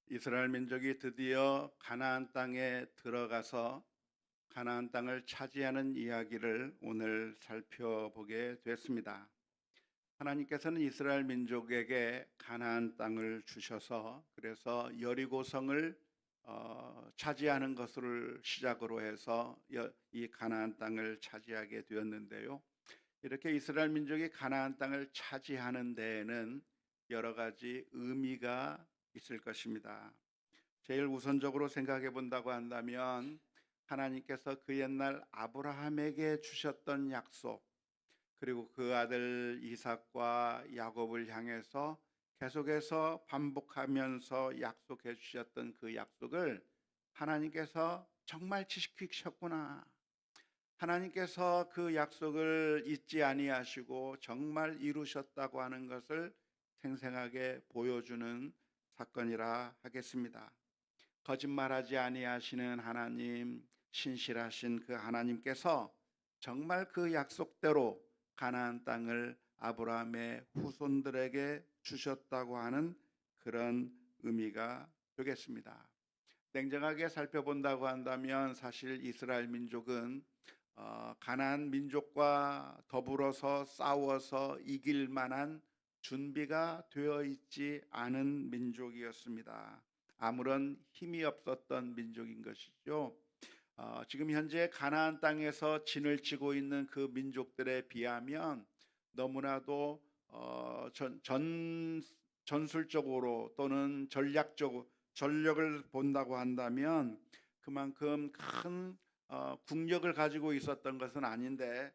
이스라엘 민족이 드디어 가나안 땅에 들어가서 가나안 땅을 차지하는 이야기를 오늘 살펴보게 됐습니다. 하나님께서는 이스라엘 민족에게 가나안 땅을 주셔서 그래서 여리고성을 차지하는 것을 시작으로 해서 이 가나안 땅을 차지하게 되었는데요. 이렇게 이스라엘 민족이 가나안 땅을 차지하는 데에는 여러 가지 의미가 있을 것입니다. 제일 우선적으로 생각해 본다고 한다면 하나님께서 그 옛날 아브라함에게 주셨던 약속, 그리고 그 아들 이삭과 야곱을 향해서 계속해서 반복하면서 약속해 주셨던 그 약속을 하나님께서 정말 지키셨구나. 하나님께서 그 약속을 잊지 아니하시고 정말 이루셨다고 하는 것을 생생하게 보여주는 사건이라 하겠습니다. 거짓말하지 아니하시는 하나님, 신실하신 그 하나님께서 정말 그 약속대로 가나안 땅을 아브라함의 후손들에게 주셨다고 하는 그런 의미가 되겠습니다. 냉정하게 살펴본다고 한다면 사실 이스라엘 민족은 가나안 민족과 더불어서 싸워서 이길 만한 준비가 되어 있지 않은 민족이었습니다. 아무런 힘이 없었던 민족인 것이죠. 지금 현재 가나안 땅에서 진을 치고 있는 그 민족들에 비하면 너무나도 전술적으로 또는 전력을 본다고 한다면 그만큼 큰 국력을 가지고 있었던 것은 아닌데,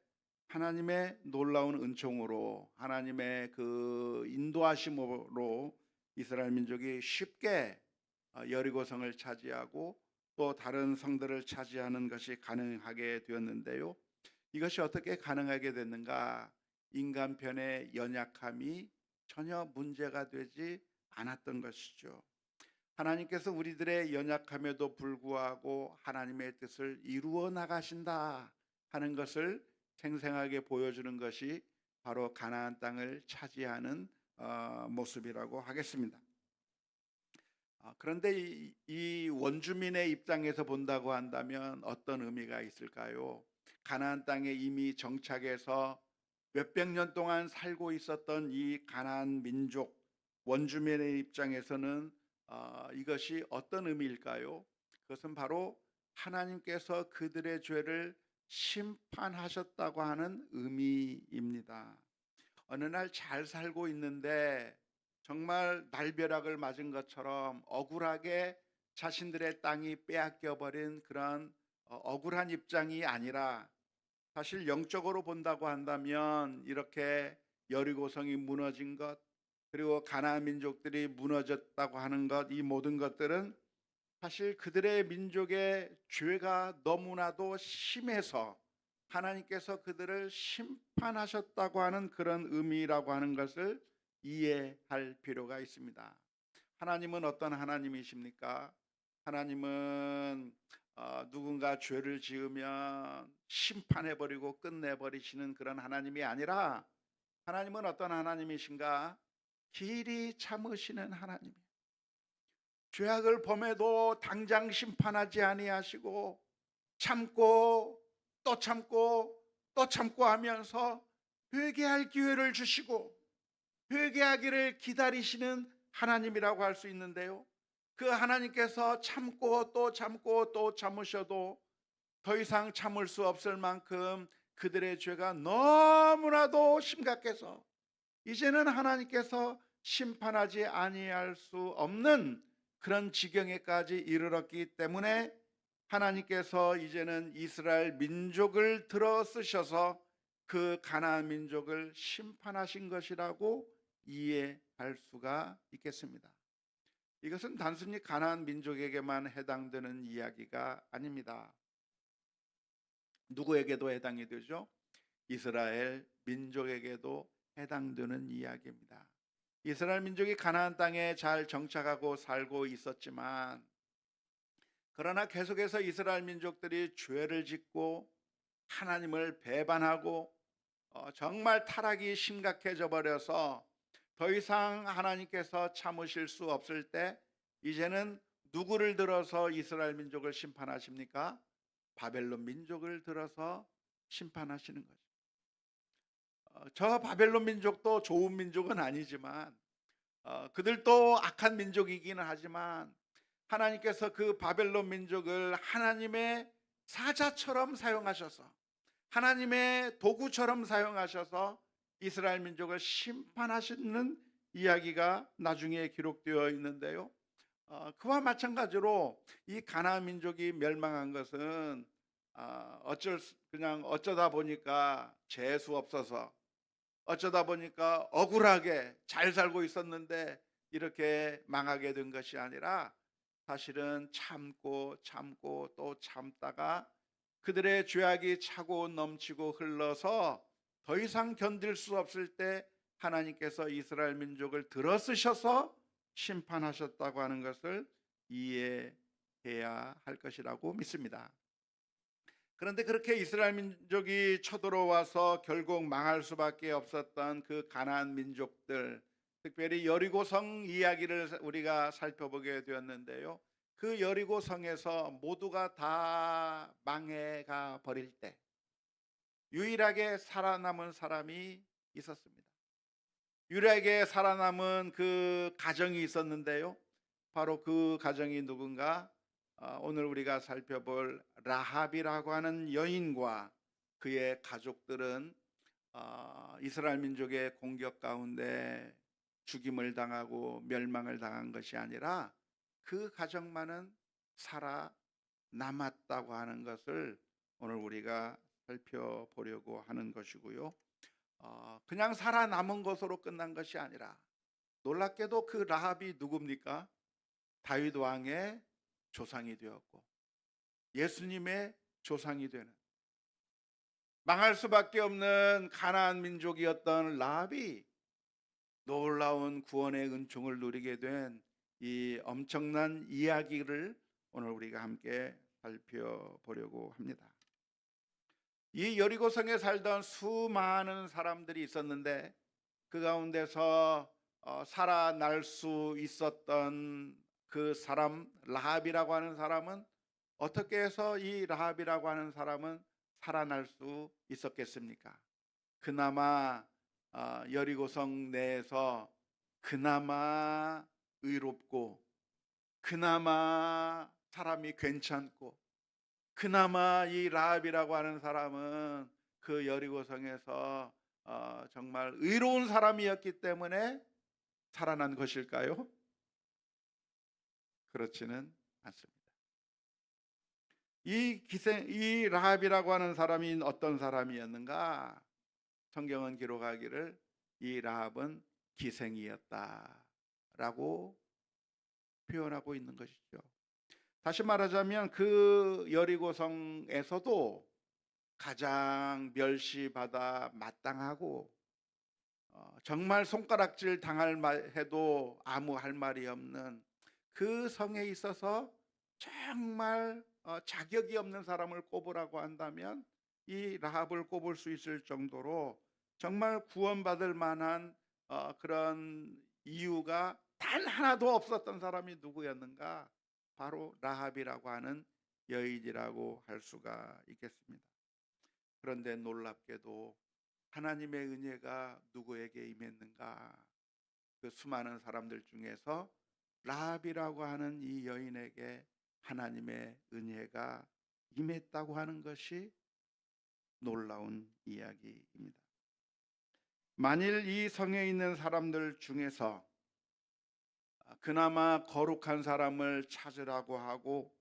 하나님의 놀라운 은총으로 하나님의 그 인도하심으로 이스라엘 민족이 쉽게 여리고성을 차지하고 또 다른 성들을 차지하는 것이 가능하게 되었는데요. 이것이 어떻게 가능하게 됐는가? 인간편의 연약함이 전혀 문제가 되지 않았던 것이죠. 하나님께서 우리들의 연약함에도 불구하고 하나님의 뜻을 이루어 나가신다 하는 것을 생생하게 보여주는 것이 바로 가나안 땅을 차지하는 모습이라고 하겠습니다. 그런데 이 원주민의 입장에서 본다고 한다면 어떤 의미가 있을까요? 가나안 땅에 이미 정착해서 몇백 년 동안 살고 있었던 이 가나안 민족 원주민의 입장에서는 이것이 어떤 의미일까요? 그것은 바로 하나님께서 그들의 죄를 심판하셨다고 하는 의미입니다. 어느 날 잘 살고 있는데 정말 날벼락을 맞은 것처럼 억울하게 자신들의 땅이 빼앗겨 버린 그런 억울한 입장이 아니라, 사실 영적으로 본다고 한다면 이렇게 여리고성이 무너진 것, 그리고 가나안 민족들이 무너졌다고 하는 것, 이 모든 것들은 사실 그들의 민족의 죄가 너무나도 심해서 하나님께서 그들을 심판하셨다고 하는 그런 의미라고 하는 것을 이해할 필요가 있습니다. 하나님은 어떤 하나님이십니까? 하나님은 누군가 죄를 지으면 심판해버리고 끝내버리시는 그런 하나님이 아니라, 하나님은 어떤 하나님이신가? 길이 참으시는 하나님. 죄악을 범해도 당장 심판하지 아니하시고 참고 또 참고 또 참고 하면서 회개할 기회를 주시고 회개하기를 기다리시는 하나님이라고 할 수 있는데요. 그 하나님께서 참고 또 참고 또 참으셔도 더 이상 참을 수 없을 만큼 그들의 죄가 너무나도 심각해서 이제는 하나님께서 심판하지 아니할 수 없는 그런 지경에까지 이르렀기 때문에 하나님께서 이제는 이스라엘 민족을 들어 쓰셔서 그 가나안 민족을 심판하신 것이라고 이해할 수가 있겠습니다. 이것은 단순히 가나안 민족에게만 해당되는 이야기가 아닙니다. 누구에게도 해당이 되죠? 이스라엘 민족에게도 해당되는 이야기입니다. 이스라엘 민족이 가나안 땅에 잘 정착하고 살고 있었지만, 그러나 계속해서 이스라엘 민족들이 죄를 짓고 하나님을 배반하고 정말 타락이 심각해져 버려서 더 이상 하나님께서 참으실 수 없을 때 이제는 누구를 들어서 이스라엘 민족을 심판하십니까? 바벨론 민족을 들어서 심판하시는 거죠. 저 바벨론 민족도 좋은 민족은 아니지만 그들도 악한 민족이기는 하지만 하나님께서 그 바벨론 민족을 하나님의 사자처럼 사용하셔서 하나님의 도구처럼 사용하셔서 이스라엘 민족을 심판하시는 이야기가 나중에 기록되어 있는데요. 그와 마찬가지로 이 가나안 민족이 멸망한 것은 그냥 어쩌다 보니까 재수 없어서 어쩌다 보니까 억울하게 잘 살고 있었는데 이렇게 망하게 된 것이 아니라 사실은 참고 참고 또 참다가 그들의 죄악이 차고 넘치고 흘러서 더 이상 견딜 수 없을 때 하나님께서 이스라엘 민족을 들어쓰셔서 심판하셨다고 하는 것을 이해해야 할 것이라고 믿습니다. 그런데 그렇게 이스라엘 민족이 쳐들어와서 결국 망할 수밖에 없었던 그 가나안 민족들, 특별히 여리고성 이야기를 우리가 살펴보게 되었는데요. 그 여리고성에서 모두가 다 망해가 버릴 때 유일하게 살아남은 사람이 있었습니다. 유일하게 살아남은 그 가정이 있었는데요. 바로 그 가정이 누군가? 오늘 우리가 살펴볼 라합이라고 하는 여인과 그의 가족들은 이스라엘 민족의 공격 가운데 죽임을 당하고 멸망을 당한 것이 아니라 그 가정만은 살아남았다고 하는 것을 오늘 우리가 살펴보려고 하는 것이고요. 그냥 살아남은 것으로 끝난 것이 아니라 놀랍게도 그 라합이 누굽니까? 다윗 왕의 조상이 되었고 예수님의 조상이 되는 망할 수밖에 없는 가나안 민족이었던 라합이 놀라운 구원의 은총을 누리게 된 이 엄청난 이야기를 오늘 우리가 함께 살펴보려고 합니다. 이 여리고성에 살던 수많은 사람들이 있었는데 그 가운데서 살아날 수 있었던 그 사람 라합이라고 하는 사람은 어떻게 해서 이 라합이라고 하는 사람은 살아날 수 있었겠습니까? 그나마 여리고성 내에서 그나마 의롭고 그나마 사람이 괜찮고 그나마 이 라합이라고 하는 사람은 그 여리고성에서 정말 의로운 사람이었기 때문에 살아난 것일까요? 그렇지는 않습니다. 이 라합이라고 하는 사람이 어떤 사람이었는가? 성경은 기록하기를 이 라합은 기생이었다라고 표현하고 있는 것이죠. 다시 말하자면 그 여리고성에서도 가장 멸시받아 마땅하고 정말 손가락질 당할 해도 아무 할 말이 없는 그 성에 있어서 정말 자격이 없는 사람을 꼽으라고 한다면 이 라합을 꼽을 수 있을 정도로 정말 구원받을 만한 그런 이유가 단 하나도 없었던 사람이 누구였는가? 바로 라합이라고 하는 여인이라고 할 수가 있겠습니다. 그런데 놀랍게도 하나님의 은혜가 누구에게 임했는가? 그 수많은 사람들 중에서 라합이라고 하는 이 여인에게 하나님의 은혜가 임했다고 하는 것이 놀라운 이야기입니다. 만일 이 성에 있는 사람들 중에서 그나마 거룩한 사람을 찾으라고 하고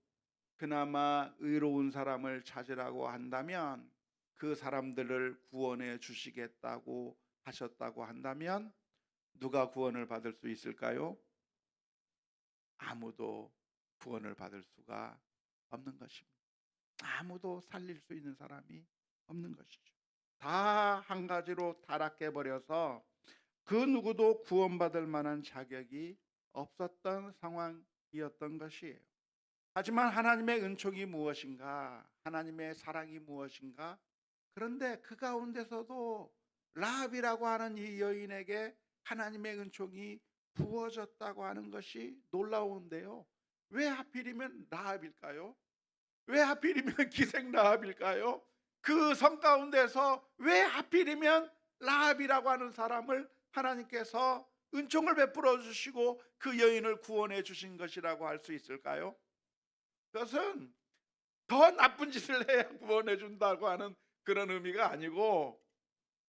그나마 의로운 사람을 찾으라고 한다면 그 사람들을 구원해 주시겠다고 하셨다고 한다면 누가 구원을 받을 수 있을까요? 아무도 구원을 받을 수가 없는 것입니다. 아무도 살릴 수 있는 사람이 없는 것이죠. 다 한 가지로 타락해 버려서 그 누구도 구원받을 만한 자격이 없었던 상황이었던 것이에요. 하지만 하나님의 은총이 무엇인가? 하나님의 사랑이 무엇인가? 그런데 그 가운데서도 라합이라고 하는 이 여인에게 하나님의 은총이 부어졌다고 하는 것이 놀라운데요. 왜 하필이면 라합일까요? 왜 하필이면 기생 라합일까요? 그 섬 가운데서 왜 하필이면 라합이라고 하는 사람을 하나님께서 은총을 베풀어 주시고 그 여인을 구원해 주신 것이라고 할 수 있을까요? 그것은 더 나쁜 짓을 해야 구원해 준다고 하는 그런 의미가 아니고,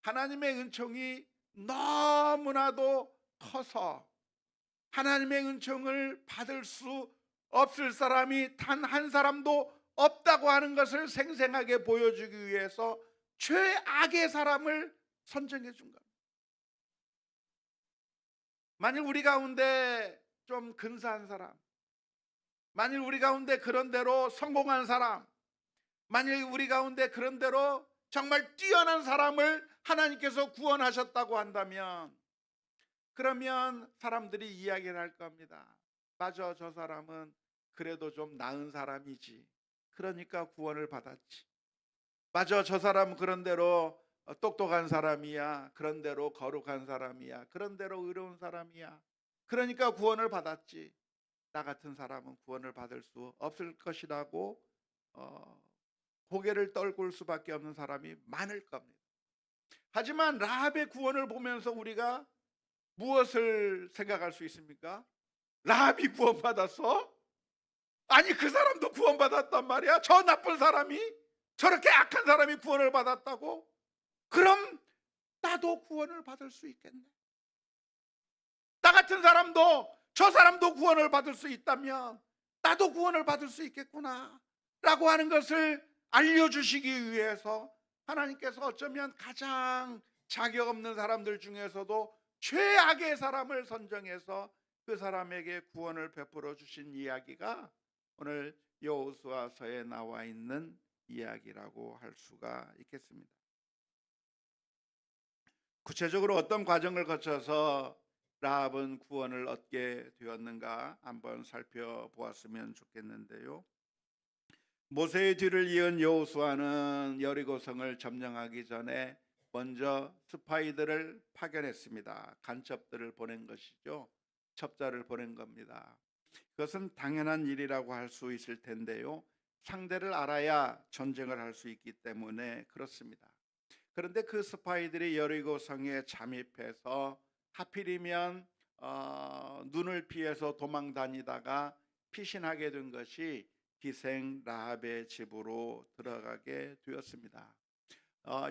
하나님의 은총이 너무나도 커서 하나님의 은총을 받을 수 없을 사람이 단 한 사람도 없다고 하는 것을 생생하게 보여주기 위해서 최악의 사람을 선정해 준 겁니다. 만일 우리 가운데 좀 근사한 사람, 만일 우리 가운데 그런 대로 성공한 사람, 만일 우리 가운데 그런 대로 정말 뛰어난 사람을 하나님께서 구원하셨다고 한다면, 그러면 사람들이 이야기를 할 겁니다. 맞아, 저 사람은 그래도 좀 나은 사람이지, 그러니까 구원을 받았지. 맞아, 저 사람은 그런 대로 똑똑한 사람이야, 그런 대로 거룩한 사람이야, 그런 대로 의로운 사람이야, 그러니까 구원을 받았지. 나 같은 사람은 구원을 받을 수 없을 것이라고 고개를 떨굴 수밖에 없는 사람이 많을 겁니다. 하지만 라합의 구원을 보면서 우리가 무엇을 생각할 수 있습니까? 라합이 구원받았어? 아니, 그 사람도 구원받았단 말이야. 저 나쁜 사람이, 저렇게 악한 사람이 구원을 받았다고? 그럼 나도 구원을 받을 수 있겠네. 나 같은 사람도, 저 사람도 구원을 받을 수 있다면 나도 구원을 받을 수 있겠구나 라고 하는 것을 알려주시기 위해서 하나님께서 어쩌면 가장 자격 없는 사람들 중에서도 최악의 사람을 선정해서 그 사람에게 구원을 베풀어 주신 이야기가 오늘 여호수아서에 나와 있는 이야기라고 할 수가 있겠습니다. 구체적으로 어떤 과정을 거쳐서 라합은 구원을 얻게 되었는가 한번 살펴보았으면 좋겠는데요. 모세의 뒤를 이은 여호수아는 여리고성을 점령하기 전에 먼저 스파이들을 파견했습니다. 간첩들을 보낸 것이죠. 첩자를 보낸 겁니다. 그것은 당연한 일이라고 할 수 있을 텐데요. 상대를 알아야 전쟁을 할 수 있기 때문에 그렇습니다. 그런데 그 스파이들이 여리고성에 잠입해서 하필이면 눈을 피해서 도망 다니다가 피신하게 된 것이 기생 라합의 집으로 들어가게 되었습니다.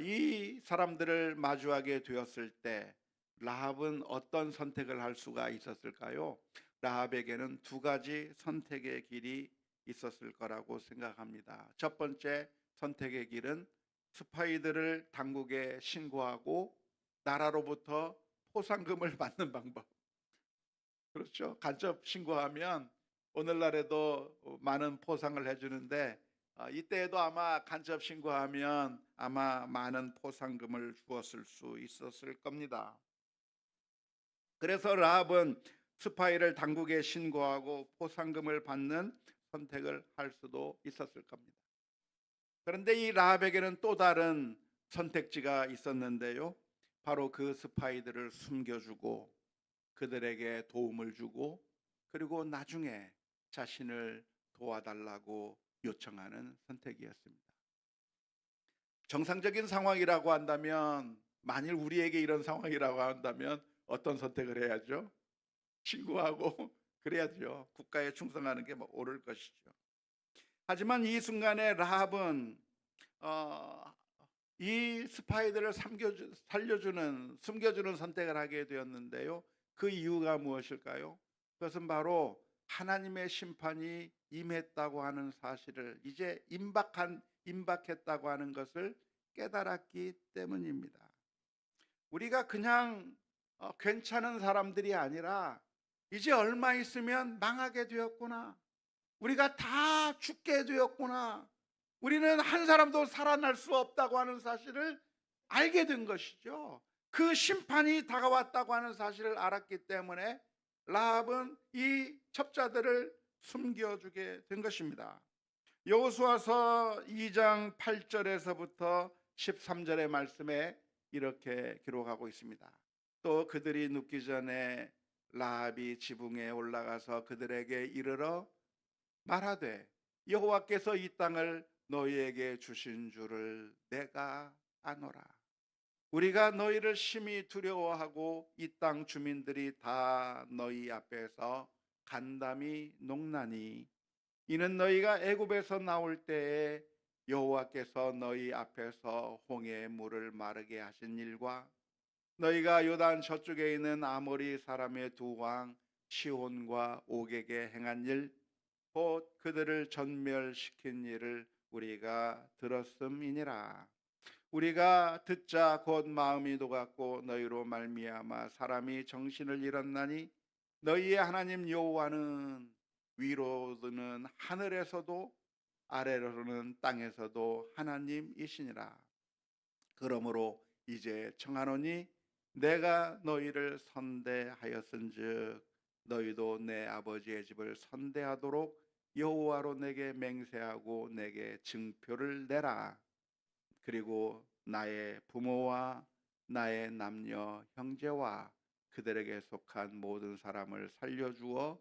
이 사람들을 마주하게 되었을 때 라합은 어떤 선택을 할 수가 있었을까요? 라합에게는 두 가지 선택의 길이 있었을 거라고 생각합니다. 첫 번째 선택의 길은 스파이들을 당국에 신고하고 나라로부터 포상금을 받는 방법. 그렇죠. 간첩 신고하면 오늘날에도 많은 포상을 해주는데 이때에도 아마 간첩 신고하면 아마 많은 포상금을 주었을 수 있었을 겁니다. 그래서 라합은 스파이를 당국에 신고하고 포상금을 받는 선택을 할 수도 있었을 겁니다. 그런데 이 라합에게는 또 다른 선택지가 있었는데요. 바로 그 스파이들을 숨겨주고 그들에게 도움을 주고 그리고 나중에 자신을 도와달라고 요청하는 선택이었습니다. 정상적인 상황이라고 한다면, 만일 우리에게 이런 상황이라고 한다면 어떤 선택을 해야죠? 신고하고 그래야죠. 국가에 충성하는 게 옳을 것이죠. 하지만 이 순간에 라합은 이 스파이들을 숨겨주는 선택을 하게 되었는데요. 그 이유가 무엇일까요? 그것은 바로 하나님의 심판이 임했다고 하는 사실을, 이제 임박했다고 하는 것을 깨달았기 때문입니다. 우리가 그냥 괜찮은 사람들이 아니라 이제 얼마 있으면 망하게 되었구나, 우리가 다 죽게 되었구나, 우리는 한 사람도 살아날 수 없다고 하는 사실을 알게 된 것이죠. 그 심판이 다가왔다고 하는 사실을 알았기 때문에 라합은 이 첩자들을 숨겨주게 된 것입니다. 여호수아서 2장 8절에서부터 13절의 말씀에 이렇게 기록하고 있습니다. 또 그들이 눕기 전에 라합이 지붕에 올라가서 그들에게 이르러 말하되 여호와께서 이 땅을 너희에게 주신 줄을 내가 아노라. 우리가 너희를 심히 두려워하고 이 땅 주민들이 다 너희 앞에서 간담이 녹나니 이는 너희가 애굽에서 나올 때에 여호와께서 너희 앞에서 홍해의 물을 마르게 하신 일과 너희가 요단 저쪽에 있는 아모리 사람의 두 왕 시혼과 옥에게 행한 일 곧 그들을 전멸시킨 일을 우리가 들었음이니라. 우리가 듣자 곧 마음이 녹았고 너희로 말미암아 사람이 정신을 잃었나니 너희의 하나님 여호와는 위로는 하늘에서도 아래로는 땅에서도 하나님이시니라. 그러므로 이제 청하노니 내가 너희를 선대하였은즉 너희도 내 아버지의 집을 선대하도록 여호와로 내게 맹세하고 내게 증표를 내라. 그리고 나의 부모와 나의 남녀 형제와 그들에게 속한 모든 사람을 살려주어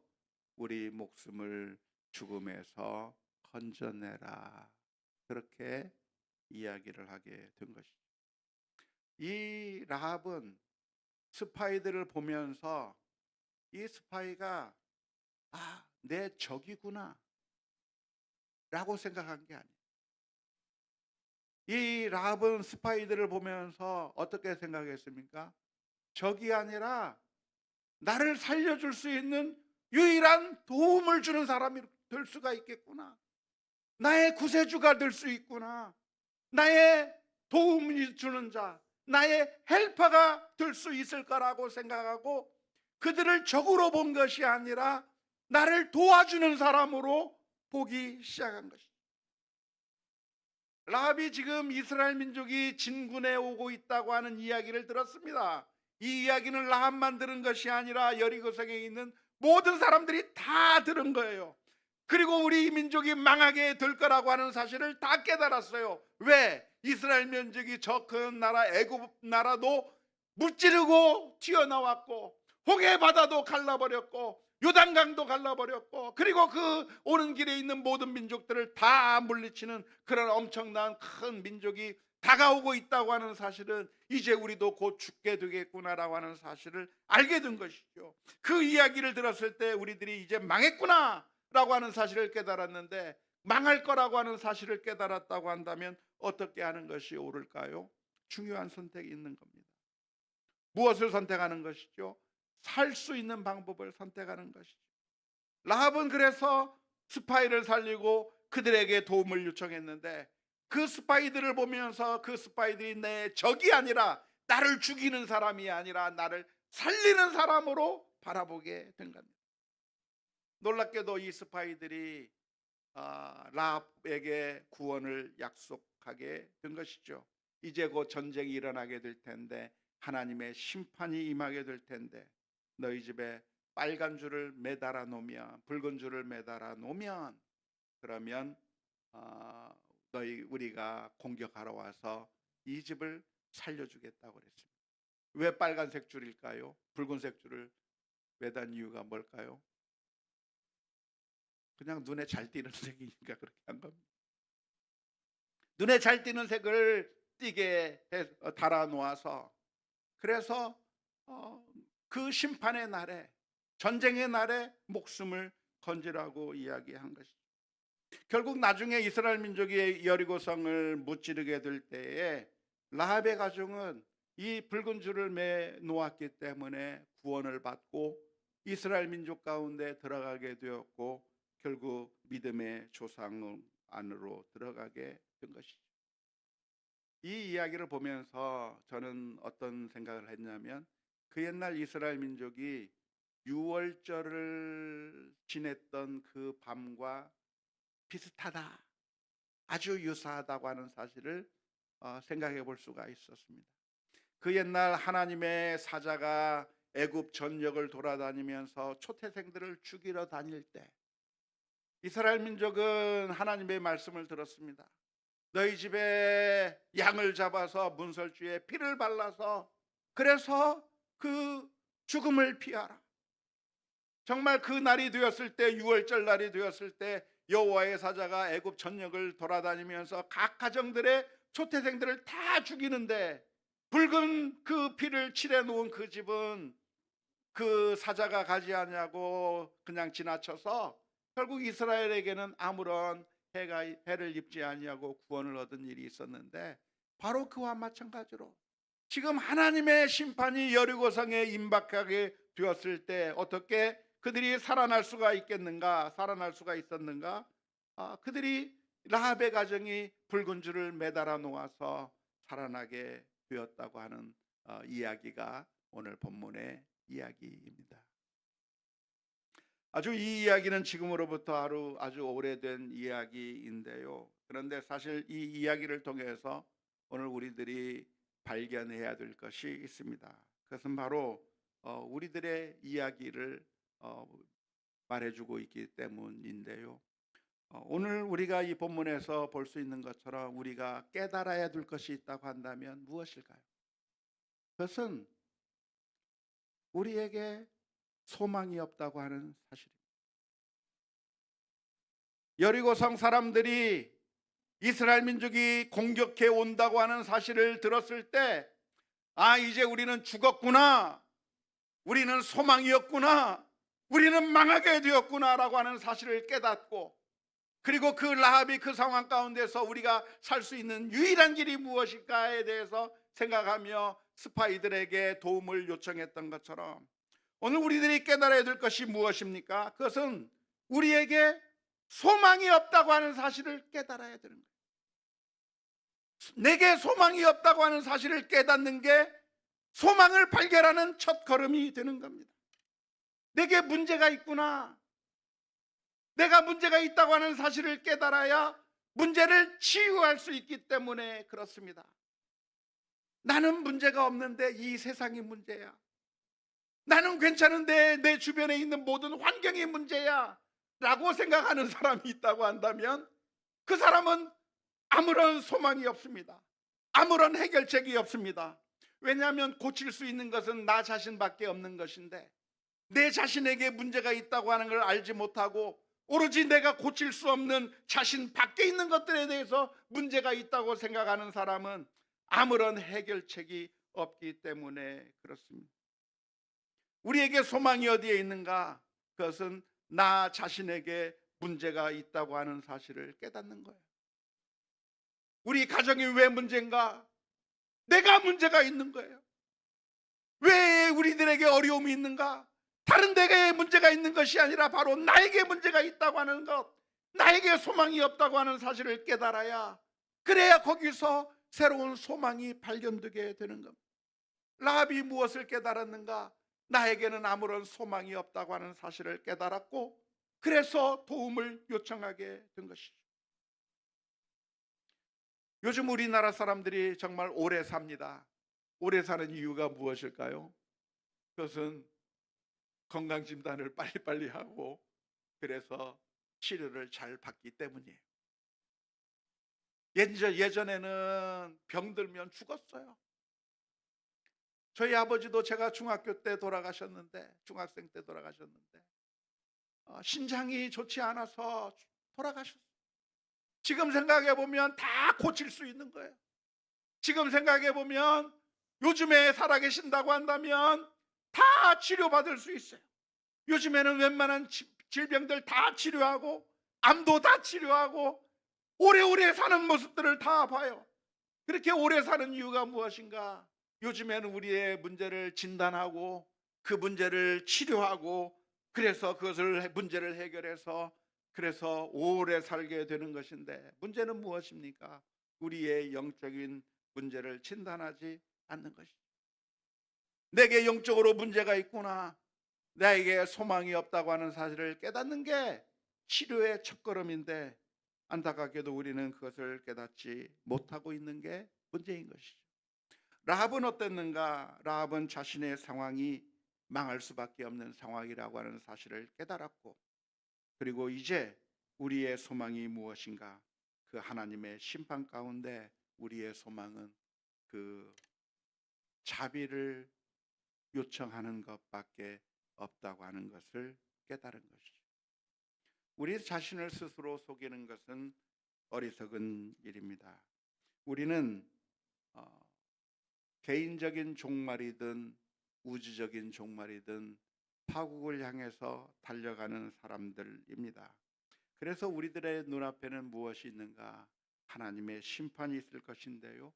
우리 목숨을 죽음에서 건져내라. 그렇게 이야기를 하게 된 것이죠. 이 라합은 스파이들을 보면서 이 스파이가 내 적이구나 라고 생각한 게 아니에요. 이 라합은 스파이들을 보면서 어떻게 생각했습니까? 적이 아니라 나를 살려줄 수 있는 유일한 도움을 주는 사람이 될 수가 있겠구나. 나의 구세주가 될 수 있구나. 나의 도움을 주는 자, 나의 헬퍼가 될 수 있을 거라고 생각하고 그들을 적으로 본 것이 아니라 나를 도와주는 사람으로 보기 시작한 것이죠. 라합이 지금 이스라엘 민족이 진군해 오고 있다고 하는 이야기를 들었습니다. 이 이야기는 라합만 들은 것이 아니라 여리고성에 있는 모든 사람들이 다 들은 거예요. 그리고 우리 민족이 망하게 될 거라고 하는 사실을 다 깨달았어요. 왜? 이스라엘 민족이 저 큰 나라 애굽 나라도 무찌르고 튀어나왔고 홍해 바다도 갈라버렸고 요단강도 갈라버렸고 그리고 그 오는 길에 있는 모든 민족들을 다 물리치는 그런 엄청난 큰 민족이 다가오고 있다고 하는 사실은 이제 우리도 곧 죽게 되겠구나라고 하는 사실을 알게 된 것이죠. 그 이야기를 들었을 때 우리들이 이제 망했구나 라고 하는 사실을 깨달았는데, 망할 거라고 하는 사실을 깨달았다고 한다면 어떻게 하는 것이 옳을까요? 중요한 선택이 있는 겁니다. 무엇을 선택하는 것이죠? 살 수 있는 방법을 선택하는 것이죠. 라합은 그래서 스파이를 살리고 그들에게 도움을 요청했는데 그 스파이들을 보면서 그 스파이들이 내 적이 아니라 나를 죽이는 사람이 아니라 나를 살리는 사람으로 바라보게 된 겁니다. 놀랍게도 이 스파이들이 라합에게 구원을 약속하게 된 것이죠. 이제 곧 전쟁이 일어나게 될 텐데 하나님의 심판이 임하게 될 텐데 너희 집에 빨간 줄을 매달아 놓으면, 붉은 줄을 매달아 놓으면 그러면 우리가 공격하러 와서 이 집을 살려주겠다고 그랬습니다. 왜 빨간색 줄일까요? 붉은색 줄을 매단 이유가 뭘까요? 그냥 눈에 잘 띄는 색이니까 그렇게 한 겁니다. 눈에 잘 띄는 색을 띄게 달아 놓아서, 그래서 그 심판의 날에, 전쟁의 날에 목숨을 건지라고 이야기한 것이죠. 결국 나중에 이스라엘 민족이 여리고성을 무찌르게 될 때에 라합의 가정은 이 붉은 줄을 매 놓았기 때문에 구원을 받고 이스라엘 민족 가운데 들어가게 되었고 결국 믿음의 조상 안으로 들어가게 된 것이죠. 이 이야기를 보면서 저는 어떤 생각을 했냐면 그 옛날 이스라엘 민족이 유월절을 지냈던 그 밤과 비슷하다, 아주 유사하다고 하는 사실을 생각해 볼 수가 있었습니다. 그 옛날 하나님의 사자가 애굽 전역을 돌아다니면서 초태생들을 죽이러 다닐 때 이스라엘 민족은 하나님의 말씀을 들었습니다. 너희 집에 양을 잡아서 문설주에 피를 발라서 그래서 그 죽음을 피하라. 정말 그 날이 되었을 때, 유월절 날이 되었을 때 여호와의 사자가 애굽 전역을 돌아다니면서 각 가정들의 초태생들을 다 죽이는데, 붉은 그 피를 칠해 놓은 그 집은 그 사자가 가지 않냐고 그냥 지나쳐서 결국 이스라엘에게는 아무런 해를 입지 아니하고 구원을 얻은 일이 있었는데, 바로 그와 마찬가지로 지금 하나님의 심판이 여리고성에 임박하게 되었을 때 어떻게 그들이 살아날 수가 있겠는가, 살아날 수가 있었는가? 그들이 라합의 가정이 붉은 줄을 매달아 놓아서 살아나게 되었다고 하는 이야기가 오늘 본문의 이야기입니다. 아주 이 이야기는 지금으로부터 아주 오래된 이야기인데요. 그런데 사실 이 이야기를 통해서 오늘 우리들이 발견해야 될 것이 있습니다. 그것은 바로 우리들의 이야기를 말해주고 있기 때문인데요. 오늘 우리가 이 본문에서 볼 수 있는 것처럼 우리가 깨달아야 될 것이 있다고 한다면 무엇일까요? 그것은 우리에게 소망이 없다고 하는 사실입니다. 여리고성 사람들이 이스라엘 민족이 공격해 온다고 하는 사실을 들었을 때, 이제 우리는 죽었구나, 우리는 소망이 없구나, 우리는 망하게 되었구나 라고 하는 사실을 깨닫고, 그리고 그 라합이 그 상황 가운데서 우리가 살 수 있는 유일한 길이 무엇일까에 대해서 생각하며 스파이들에게 도움을 요청했던 것처럼, 오늘 우리들이 깨달아야 될 것이 무엇입니까? 그것은 우리에게 소망이 없다고 하는 사실을 깨달아야 되는 거예요. 내게 소망이 없다고 하는 사실을 깨닫는 게 소망을 발견하는 첫 걸음이 되는 겁니다. 내게 문제가 있구나, 내가 문제가 있다고 하는 사실을 깨달아야 문제를 치유할 수 있기 때문에 그렇습니다. 나는 문제가 없는데 이 세상이 문제야, 나는 괜찮은데 내 주변에 있는 모든 환경이 문제야 라고 생각하는 사람이 있다고 한다면 그 사람은 아무런 소망이 없습니다. 아무런 해결책이 없습니다. 왜냐하면 고칠 수 있는 것은 나 자신밖에 없는 것인데, 내 자신에게 문제가 있다고 하는 걸 알지 못하고 오로지 내가 고칠 수 없는 자신 밖에 있는 것들에 대해서 문제가 있다고 생각하는 사람은 아무런 해결책이 없기 때문에 그렇습니다. 우리에게 소망이 어디에 있는가? 그것은 나 자신에게 문제가 있다고 하는 사실을 깨닫는 거예요. 우리 가정이 왜 문제인가? 내가 문제가 있는 거예요. 왜 우리들에게 어려움이 있는가? 다른 데에 문제가 있는 것이 아니라 바로 나에게 문제가 있다고 하는 것, 나에게 소망이 없다고 하는 사실을 깨달아야, 그래야 거기서 새로운 소망이 발견되게 되는 겁니다. 라합이 무엇을 깨달았는가? 나에게는 아무런 소망이 없다고 하는 사실을 깨달았고, 그래서 도움을 요청하게 된 것이죠. 요즘 우리나라 사람들이 정말 오래 삽니다. 오래 사는 이유가 무엇일까요? 그것은 건강진단을 빨리빨리 하고, 그래서 치료를 잘 받기 때문이에요. 예전에는 병들면 죽었어요. 저희 아버지도 제가 중학교 때 돌아가셨는데, 중학생 때 돌아가셨는데 신장이 좋지 않아서 돌아가셨어요. 지금 생각해 보면 다 고칠 수 있는 거예요. 지금 생각해 보면 요즘에 살아계신다고 한다면 다 치료받을 수 있어요. 요즘에는 웬만한 질병들 다 치료하고, 암도 다 치료하고, 오래오래 사는 모습들을 다 봐요. 그렇게 오래 사는 이유가 무엇인가? 요즘에는 우리의 문제를 진단하고 그 문제를 치료하고, 그래서 문제를 해결해서 그래서 오래 살게 되는 것인데, 문제는 무엇입니까? 우리의 영적인 문제를 진단하지 않는 것이죠. 내게 영적으로 문제가 있구나, 나에게 소망이 없다고 하는 사실을 깨닫는 게 치료의 첫걸음인데, 안타깝게도 우리는 그것을 깨닫지 못하고 있는 게 문제인 것이죠. 라합은 어땠는가? 라합은 자신의 상황이 망할 수밖에 없는 상황이라고 하는 사실을 깨달았고, 그리고 이제 우리의 소망이 무엇인가? 그 하나님의 심판 가운데 우리의 소망은 그 자비를 요청하는 것밖에 없다고 하는 것을 깨달은 것이죠. 우리 자신을 스스로 속이는 것은 어리석은 일입니다. 우리는 개인적인 종말이든 우주적인 종말이든 파국을 향해서 달려가는 사람들입니다. 그래서 우리들의 눈앞에는 무엇이 있는가? 하나님의 심판이 있을 것인데요.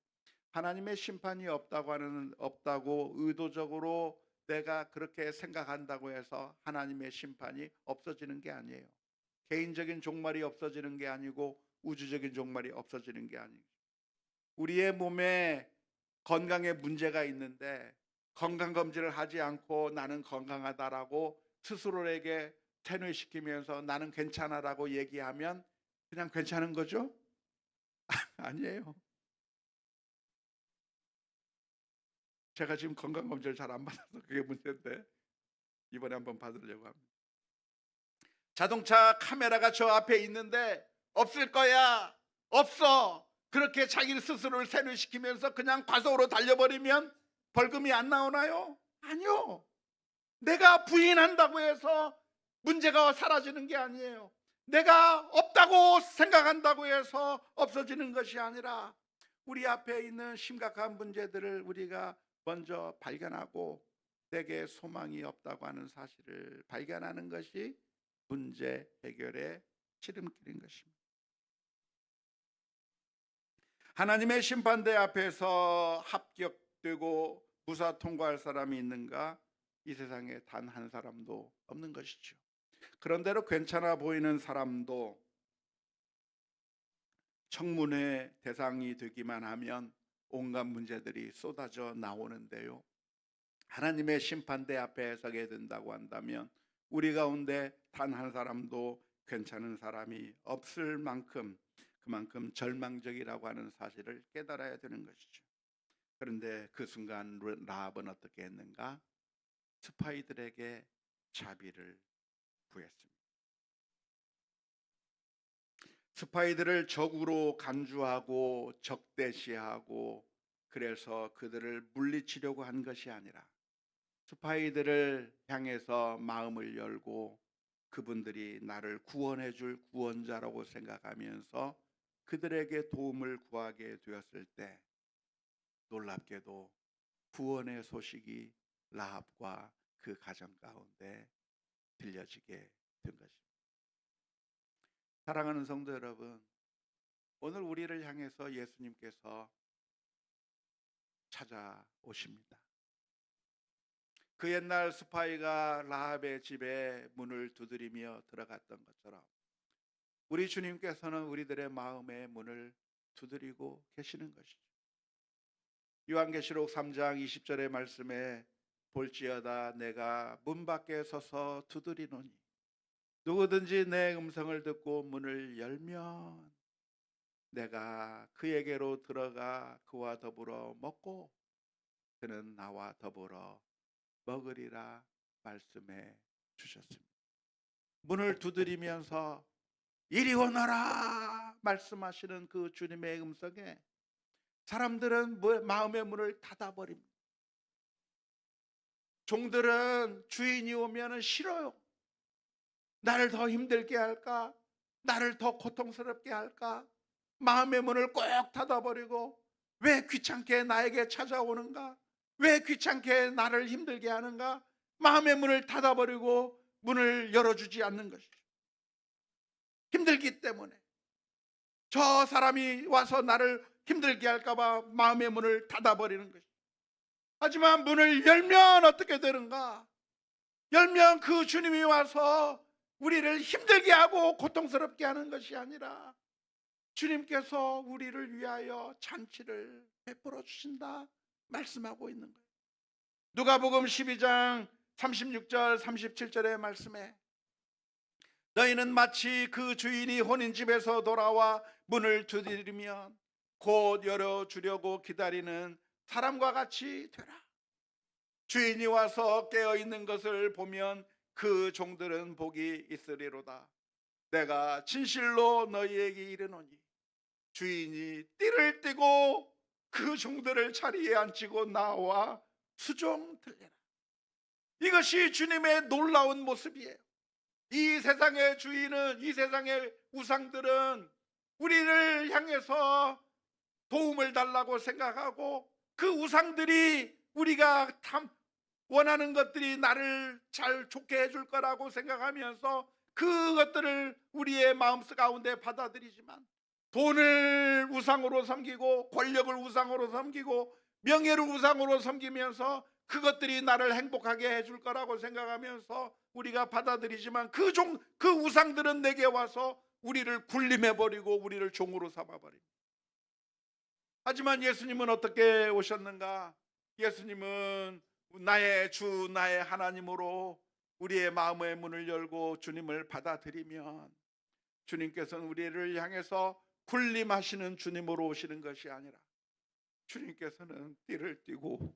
하나님의 심판이 없다고 의도적으로 내가 그렇게 생각한다고 해서 하나님의 심판이 없어지는 게 아니에요. 개인적인 종말이 없어지는 게 아니고 우주적인 종말이 없어지는 게 아니에요. 우리의 몸에 건강에 문제가 있는데 건강검진을 하지 않고 나는 건강하다라고 스스로에게 세뇌시키면서 나는 괜찮아라고 얘기하면 그냥 괜찮은 거죠? 아니에요. 제가 지금 건강검진을 잘 안 받아서 그게 문제인데 이번에 한번 받으려고 합니다. 자동차 카메라가 저 앞에 있는데 없을 거야, 없어, 그렇게 자기 스스로를 세뇌시키면서 그냥 과속으로 달려버리면 벌금이 안 나오나요? 아니요. 내가 부인한다고 해서 문제가 사라지는 게 아니에요. 내가 없다고 생각한다고 해서 없어지는 것이 아니라 우리 앞에 있는 심각한 문제들을 우리가 먼저 발견하고 내게 소망이 없다고 하는 사실을 발견하는 것이 문제 해결의 지름길인 것입니다. 하나님의 심판대 앞에서 합격되고 무사 통과할 사람이 있는가? 이 세상에 단 한 사람도 없는 것이죠. 그런대로 괜찮아 보이는 사람도 청문회 대상이 되기만 하면 온갖 문제들이 쏟아져 나오는데요. 하나님의 심판대 앞에 서게 된다고 한다면 우리 가운데 단 한 사람도 괜찮은 사람이 없을 만큼 그만큼 절망적이라고 하는 사실을 깨달아야 되는 것이죠. 그런데 그 순간 라합은 어떻게 했는가? 스파이들에게 자비를 구했습니다. 스파이들을 적으로 간주하고 적대시하고 그래서 그들을 물리치려고 한 것이 아니라 스파이들을 향해서 마음을 열고 그분들이 나를 구원해 줄 구원자라고 생각하면서 그들에게 도움을 구하게 되었을 때 놀랍게도 구원의 소식이 라합과 그 가정 가운데 들려지게 된 것입니다. 사랑하는 성도 여러분, 오늘 우리를 향해서 예수님께서 찾아오십니다. 그 옛날 스파이가 라합의 집에 문을 두드리며 들어갔던 것처럼 우리 주님께서는 우리들의 마음의 문을 두드리고 계시는 것이죠. 요한계시록 3장 20절의 말씀에 볼지어다 내가 문 밖에 서서 두드리노니 누구든지 내 음성을 듣고 문을 열면 내가 그에게로 들어가 그와 더불어 먹고 그는 나와 더불어 먹으리라 말씀해 주셨습니다. 문을 두드리면서 이리 오너라 말씀하시는 그 주님의 음성에 사람들은 마음의 문을 닫아버립니다. 종들은 주인이 오면 싫어요. 나를 더 힘들게 할까? 나를 더 고통스럽게 할까? 마음의 문을 꼭 닫아버리고 왜 귀찮게 나에게 찾아오는가? 왜 귀찮게 나를 힘들게 하는가? 마음의 문을 닫아버리고 문을 열어주지 않는 것이죠. 힘들기 때문에 저 사람이 와서 나를 힘들게 할까봐 마음의 문을 닫아버리는 것이죠. 하지만 문을 열면 어떻게 되는가? 열면 그 주님이 와서 우리를 힘들게 하고 고통스럽게 하는 것이 아니라 주님께서 우리를 위하여 잔치를 베풀어 주신다 말씀하고 있는 거예요. 누가복음 12장 36절 37절의 말씀에 너희는 마치 그 주인이 혼인집에서 돌아와 문을 두드리면 곧 열어주려고 기다리는 사람과 같이 되라. 주인이 와서 깨어있는 것을 보면 그 종들은 복이 있으리로다. 내가 진실로 너희에게 이르노니 주인이 띠를 띠고 그 종들을 자리에 앉히고 나와 수종 들리라. 이것이 주님의 놀라운 모습이에요. 이 세상의 주인은, 이 세상의 우상들은 우리를 향해서 도움을 달라고 생각하고, 그 우상들이 우리가 원하는 것들이 나를 잘 좋게 해줄 거라고 생각하면서 그것들을 우리의 마음속 가운데 받아들이지만, 돈을 우상으로 섬기고 권력을 우상으로 섬기고 명예를 우상으로 섬기면서 그것들이 나를 행복하게 해줄 거라고 생각하면서 우리가 받아들이지만, 그 우상들은 내게 와서 우리를 굴림해버리고 우리를 종으로 삼아버립니다. 하지만 예수님은 어떻게 오셨는가? 예수님은 나의 주, 나의 하나님으로 우리의 마음의 문을 열고 주님을 받아들이면, 주님께서는 우리를 향해서 군림하시는 주님으로 오시는 것이 아니라, 주님께서는 띠를 띠고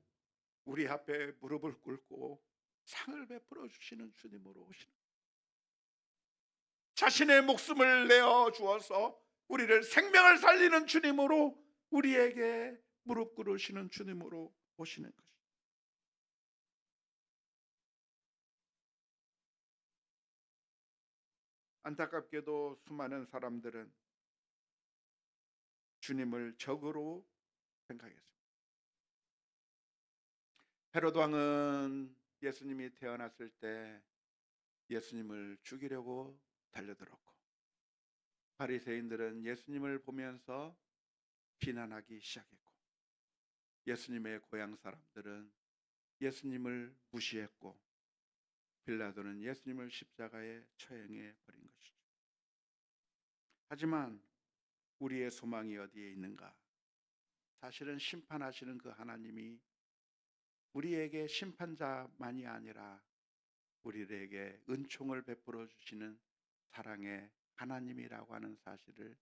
우리 앞에 무릎을 꿇고 상을 베풀어 주시는 주님으로 오시는, 자신의 목숨을 내어 주어서 우리를 생명을 살리는 주님으로, 우리에게 무릎 꿇으시는 주님으로 오시는 것입니다. 안타깝게도 수많은 사람들은 주님을 적으로 생각했습니다. 헤롯 왕은 예수님이 태어났을 때 예수님을 죽이려고 달려들었고, 바리새인들은 예수님을 보면서 비난하기 시작했고, 예수님의 고향 사람들은 예수님을 무시했고, 빌라도는 예수님을 십자가에 처형해 버린 것이죠. 하지만 우리의 소망이 어디에 있는가? 사실은 심판하시는 그 하나님이 우리에게 심판자만이 아니라 우리에게 은총을 베풀어 주시는 사랑의 하나님이라고 하는 사실을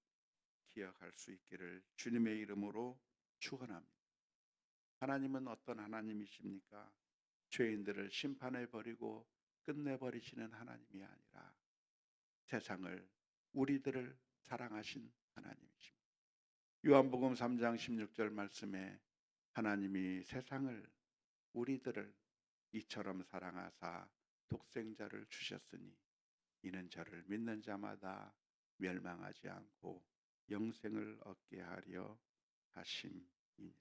기억할 수 있기를 주님의 이름으로 축원합니다. 하나님은 어떤 하나님이십니까? 죄인들을 심판해 버리고 끝내버리시는 하나님이 아니라 세상을, 우리들을 사랑하신 하나님이십니다. 요한복음 3장 16절 말씀에 하나님이 세상을, 우리들을 이처럼 사랑하사 독생자를 주셨으니 이는 저를 믿는 자마다 멸망하지 않고 영생을 얻게 하려 하심이니라.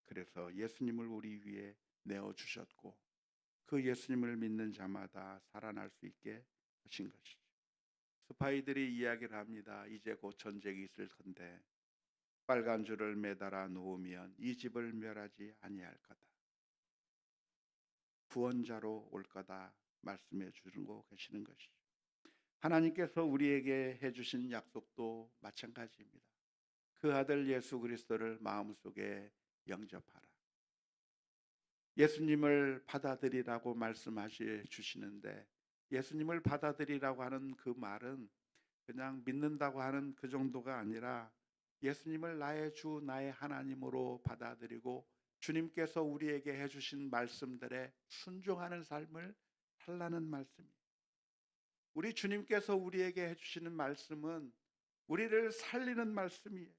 그래서 예수님을 우리 위에 내어주셨고, 그 예수님을 믿는 자마다 살아날 수 있게 하신 것이죠. 스파이들이 이야기를 합니다. 이제 곧 전쟁이 있을 건데 빨간 줄을 매달아 놓으면 이 집을 멸하지 아니할 거다. 구원자로 올 거다 말씀해 주고 계시는 것이죠. 하나님께서 우리에게 해주신 약속도 마찬가지입니다. 그 아들 예수 그리스도를 마음속에 영접하라. 예수님을 받아들이라고 말씀하시 주시는데, 예수님을 받아들이라고 하는 그 말은 그냥 믿는다고 하는 그 정도가 아니라 예수님을 나의 주, 나의 하나님으로 받아들이고 주님께서 우리에게 해주신 말씀들에 순종하는 삶을 살라는 말씀입니다. 우리 주님께서 우리에게 해주시는 말씀은 우리를 살리는 말씀이에요.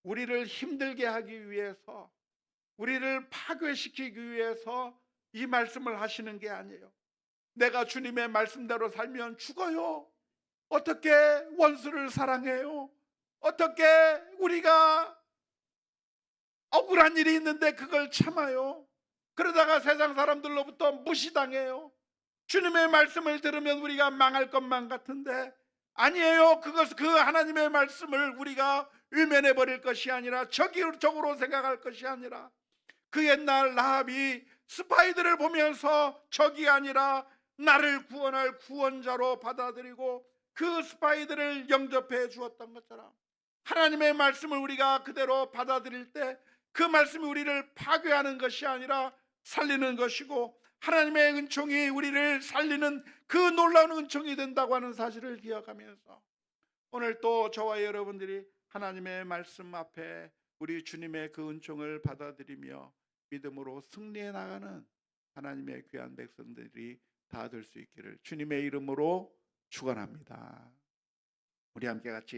우리를 힘들게 하기 위해서, 우리를 파괴시키기 위해서 이 말씀을 하시는 게 아니에요. 내가 주님의 말씀대로 살면 죽어요. 어떻게 원수를 사랑해요? 어떻게 우리가 억울한 일이 있는데 그걸 참아요? 그러다가 세상 사람들로부터 무시당해요. 주님의 말씀을 들으면 우리가 망할 것만 같은데 아니에요. 그 하나님의 말씀을 우리가 외면해 버릴 것이 아니라 적으로 생각할 것이 아니라, 그 옛날 라합이 스파이들을 보면서 적이 아니라 나를 구원할 구원자로 받아들이고 그 스파이들을 영접해 주었던 것처럼, 하나님의 말씀을 우리가 그대로 받아들일 때 그 말씀이 우리를 파괴하는 것이 아니라 살리는 것이고, 하나님의 은총이 우리를 살리는 그 놀라운 은총이 된다고 하는 사실을 기억하면서, 오늘 또 저와 여러분들이 하나님의 말씀 앞에 우리 주님의 그 은총을 받아들이며 믿음으로 승리해 나가는 하나님의 귀한 백성들이 다 될 수 있기를 주님의 이름으로 축원합니다. 우리 함께 같이